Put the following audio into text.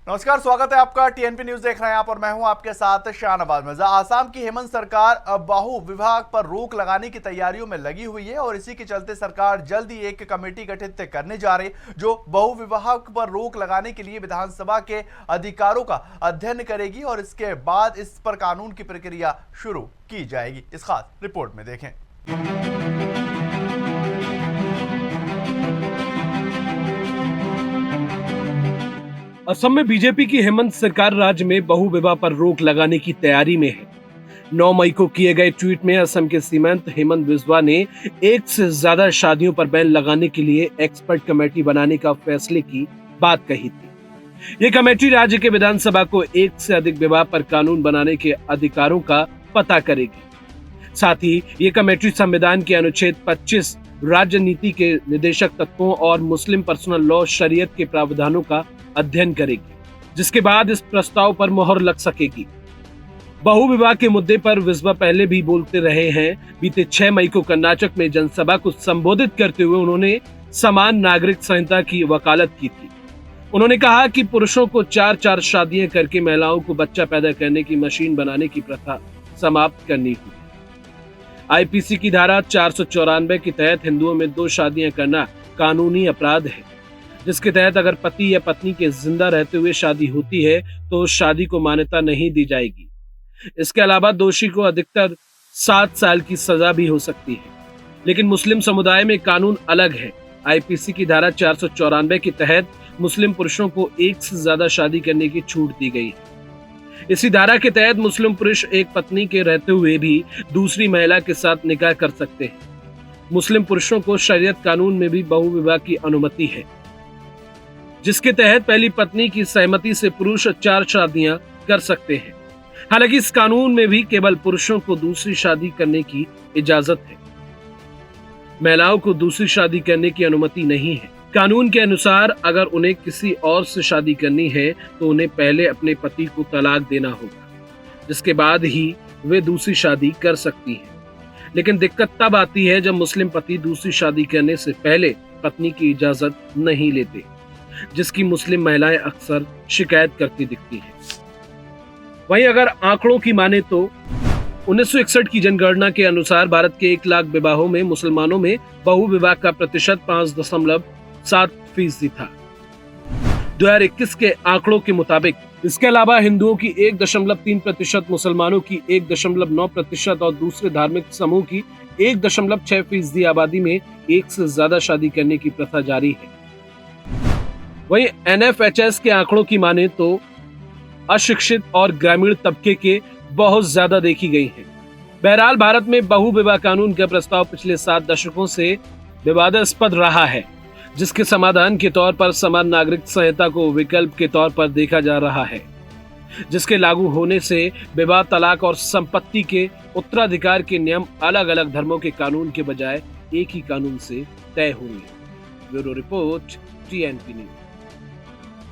नमस्कार, स्वागत है आपका। टीएनपी न्यूज देख रहे हैं आप और मैं हूं आपके साथ शाहनवाज मिर्जा। आसाम की हेमंत सरकार अब बहु विवाह पर रोक लगाने की तैयारियों में लगी हुई है और इसी के चलते सरकार जल्द ही एक कमेटी गठित करने जा रही जो बहु विवाह पर रोक लगाने के लिए विधानसभा के अधिकारों का अध्ययन करेगी और इसके बाद इस पर कानून की प्रक्रिया शुरू की जाएगी। इस खास रिपोर्ट में देखें। असम में बीजेपी की हेमंत सरकार राज्य में बहु विवाह पर रोक लगाने की तैयारी में है। 9 मई को किए गए ट्वीट में असम के सीमांत हेमंत बिस्वा ने एक से ज्यादा शादियों पर बैन लगाने के लिए एक्सपर्ट कमेटी बनाने का फैसले की बात कही थी। ये कमेटी राज्य के विधानसभा को एक से अधिक विवाह पर कानून बनाने के अधिकारों का पता करेगी। साथ ही ये कमेटी संविधान के अनुच्छेद 25 राज्य नीति के निदेशक तत्वों और मुस्लिम पर्सनल लॉ शरीयत के प्रावधानों का अध्ययन करेगी, जिसके बाद इस प्रस्ताव पर मोहर लग सकेगी। बहु विवाह के मुद्दे पर बिस्वा पहले भी बोलते रहे हैं। बीते 6 मई को कर्नाटक में जनसभा को संबोधित करते हुए उन्होंने समान नागरिक संहिता की वकालत की थी। उन्होंने कहा कि पुरुषों को 4-4 शादियां करके महिलाओं को बच्चा पैदा करने की मशीन बनाने की प्रथा समाप्त करनी होगी। आईपीसी की धारा 494 के तहत हिंदुओं में 2 शादियां करना कानूनी अपराध है, जिसके तहत अगर पति या पत्नी के जिंदा रहते हुए शादी होती है तो उस शादी को मान्यता नहीं दी जाएगी। इसके अलावा दोषी को अधिकतर 7 साल की सजा भी हो सकती है। लेकिन मुस्लिम समुदाय में कानून अलग है। आईपीसी की धारा 494 के तहत मुस्लिम पुरुषों को एक से ज्यादा शादी करने की छूट दी गई है। इसी धारा के तहत मुस्लिम पुरुष एक पत्नी के रहते हुए भी दूसरी महिला के साथ निकाह कर सकते हैं। मुस्लिम पुरुषों को शरीयत कानून में भी बहु विवाह की अनुमति है, जिसके तहत पहली पत्नी की सहमति से पुरुष 4 शादियां कर सकते हैं। हालांकि इस कानून में भी केवल पुरुषों को दूसरी शादी करने की इजाजत है, महिलाओं को दूसरी शादी करने की अनुमति नहीं है। कानून के अनुसार अगर उन्हें किसी और से शादी करनी है तो उन्हें पहले अपने पति को तलाक देना होगा, जिसके बाद ही वे दूसरी शादी कर सकती हैं। लेकिन दिक्कत तब आती है जब मुस्लिम पति दूसरी शादी करने से पहले पत्नी की इजाजत नहीं लेते, जिसकी मुस्लिम महिलाएं अक्सर शिकायत करती दिखती हैं। वहीं अगर आंकड़ों की माने तो 1961 की जनगणना के अनुसार भारत के 1 लाख विवाहों में मुसलमानों में बहु विवाह का प्रतिशत 5.7% था 2021 के आंकड़ों के मुताबिक। इसके अलावा हिंदुओं की 1.3%, मुसलमानों की 1.9% और दूसरे धार्मिक समूह की 1.6% आबादी में एक से ज्यादा शादी करने की प्रथा जारी है। वहीं NFHS के आंकड़ों की माने तो अशिक्षित और ग्रामीण तबके के बहुत ज्यादा देखी गई हैं। बहरहाल भारत में बहु विवाह कानून का प्रस्ताव पिछले 7 दशकों से विवादास्पद रहा है, जिसके समाधान के तौर पर समान नागरिक संहिता को विकल्प के तौर पर देखा जा रहा है, जिसके लागू होने से विवाह, तलाक और संपत्ति के उत्तराधिकार के नियम अलग अलग धर्मों के कानून के बजाय एक ही कानून से तय होंगे। Bureau report, TNP news.